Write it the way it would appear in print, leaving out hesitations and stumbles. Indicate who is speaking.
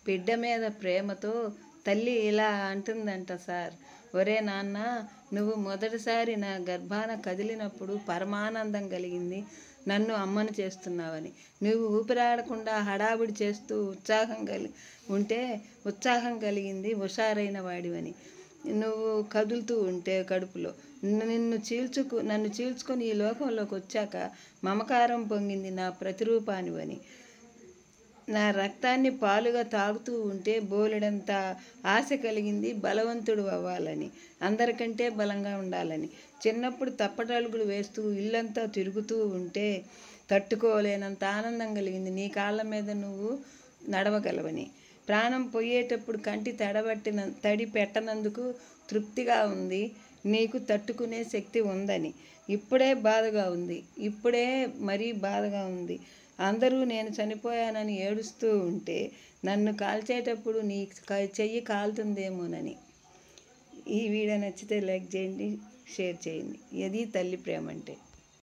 Speaker 1: బిడ్డ మీద ప్రేమతో తల్లి ఇలా అంటుందంట సార్, ఒరే నాన్న, నువ్వు మొదటిసారి నా గర్భాన కదిలినప్పుడు పరమానందం కలిగింది. నన్ను అమ్మను చేస్తున్నావని. నువ్వు ఊపిరాడకుండా హడావుడి చేస్తూ ఉత్సాహం కలిగింది హుషారైన వాడివని. నువ్వు కదులుతూ ఉంటే కడుపులో నన్ను చీల్చుకొని ఈ లోకంలోకి వచ్చాక మమకారం పొంగింది నా ప్రతిరూపానివని. నా రక్తాన్ని పాలుగా తాగుతూ ఉంటే బోలెడంత ఆశ కలిగింది బలవంతుడు అవ్వాలని, అందరికంటే బలంగా ఉండాలని. చిన్నప్పుడు తప్పటడుగులు వేస్తూ ఇల్లంతా తిరుగుతూ ఉంటే తట్టుకోలేనంత ఆనందం కలిగింది నీ కాళ్ళ మీద నువ్వు నడవగలవని. ప్రాణం పోయేటప్పుడు కంటి తడి పెట్టనందుకు తృప్తిగా ఉంది, నీకు తట్టుకునే శక్తి ఉందని. ఇప్పుడే మరీ బాధగా ఉంది. అందరూ నేను చనిపోయానని ఏడుస్తూ ఉంటే నన్ను కాల్చేటప్పుడు నీ చెయ్యి కాలుతుందేమోనని. ఈ వీడియో నచ్చితే లైక్ చేయండి, షేర్ చేయండి. ఇది తల్లి ప్రేమ అంటే.